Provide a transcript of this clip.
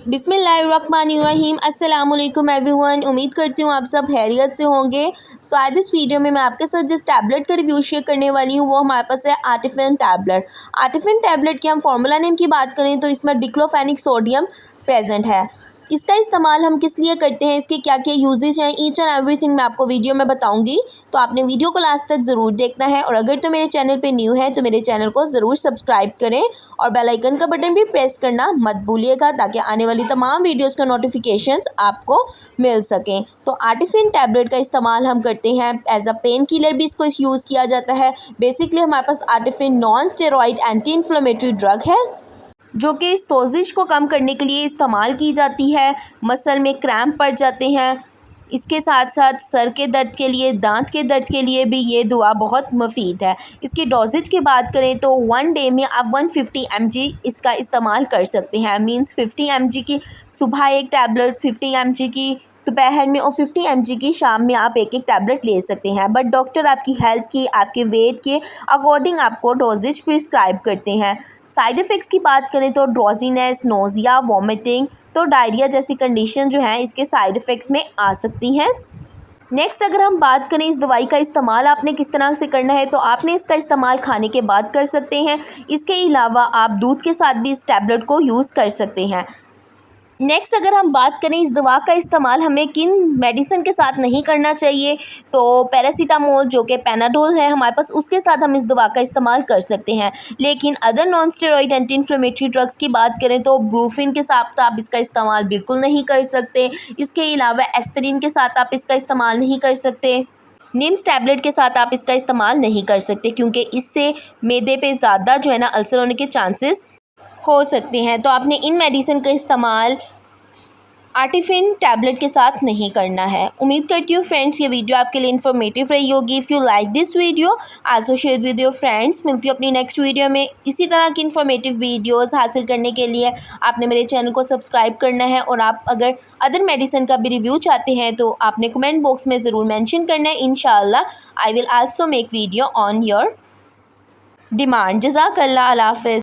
बिस्मिल्लाहिर्रहमानिर्रहीम अस्सलामुअलैकुम एवरीवन। उम्मीद करती हूँ आप सब खैरियत से होंगे। तो आज इस वीडियो में मैं आपके साथ जिस टैबलेट का रिव्यू शेयर करने वाली हूँ वो हमारे पास है आर्टिफिन टैबलेट। आर्टिफिन टैबलेट की हम फार्मूला नेम की बात करें तो इसमें डिक्लोफेनिक सोडियम प्रेजेंट है। इसका इस्तेमाल हम किस लिए करते हैं, इसके क्या क्या यूजेज हैं, ईच एंड एवरीथिंग मैं आपको वीडियो में बताऊंगी। तो आपने वीडियो को लास्ट तक ज़रूर देखना है और अगर तो मेरे चैनल पे न्यू है तो मेरे चैनल को ज़रूर सब्सक्राइब करें और बेल आइकन का बटन भी प्रेस करना मत भूलिएगा ताकि आने वाली तमाम वीडियोस का नोटिफिकेशंस आपको मिल सकें। तो आर्टिफिन टैबलेट का इस्तेमाल हम करते हैं एज अ पेन किलर भी इसको यूज़ किया जाता है। बेसिकली हमारे पास आर्टिफिन non steroid anti inflammatory drug है जो कि सोजिश को कम करने के लिए इस्तेमाल की जाती है। मसल में क्रैम्प पड़ जाते हैं, इसके साथ साथ सर के दर्द के लिए, दांत के दर्द के लिए भी ये दवा बहुत मुफीद है। इसकी डोजेज की बात करें तो 1 डे में आप 150 mg इसका इस्तेमाल कर सकते हैं। मींस 50 mg की सुबह एक टैबलेट, 50 mg की दोपहर में और 50 mg की शाम में आप एक एक टैबलेट ले सकते हैं। बट डॉक्टर आपकी हेल्थ की, आपके वेट के अकॉर्डिंग आपको डोजेज प्रिस्क्राइब करते हैं। साइड इफ़ेक्ट्स की बात करें तो ड्रोजीनेस, नोज़िया, वॉमिटिंग, तो डायरिया जैसी कंडीशन जो है इसके साइड इफ़ेक्ट्स में आ सकती हैं। नेक्स्ट अगर हम बात करें इस दवाई का इस्तेमाल आपने किस तरह से करना है तो आपने इसका इस्तेमाल खाने के बाद कर सकते हैं। इसके अलावा आप दूध के साथ भी इस टैबलेट को यूज़ कर सकते हैं। नेक्स्ट अगर हम बात करें इस दवा का इस्तेमाल हमें किन मेडिसिन के साथ नहीं करना चाहिए तो पैरासीटामोल जो कि पैनाडोल है हमारे पास, उसके साथ हम इस दवा का इस्तेमाल कर सकते हैं। लेकिन other non steroid anti inflammatory drugs की बात करें तो ब्रूफिन के साथ आप इसका इस्तेमाल बिल्कुल नहीं कर सकते। इसके अलावा एस्पिरिन के साथ आप इसका इस्तेमाल नहीं कर सकते। निम्स टैबलेट के साथ आप इसका इस्तेमाल नहीं कर सकते क्योंकि इससे मैदे पे ज़्यादा जो है ना अल्सर होने के चांसेस हो सकते हैं। तो आपने इन मेडिसिन का इस्तेमाल आर्टिफिन टैबलेट के साथ नहीं करना है। उम्मीद करती हूँ फ्रेंड्स ये वीडियो आपके लिए इन्फॉर्मेटिव रही होगी। If you like this video also share with your friends. मिलती हूँ अपनी नेक्स्ट वीडियो में। इसी तरह की इन्फॉर्मेटिव वीडियोस हासिल करने के लिए आपने मेरे चैनल को सब्सक्राइब करना है और आप अगर अदर मेडिसिन का भी रिव्यू चाहते हैं तो आपने कमेंट बॉक्स में ज़रूर मैंशन करना है। इंशाल्लाह I will also make video on your demand. जज़ाकल्लाह, अल्लाह हाफ़िज़।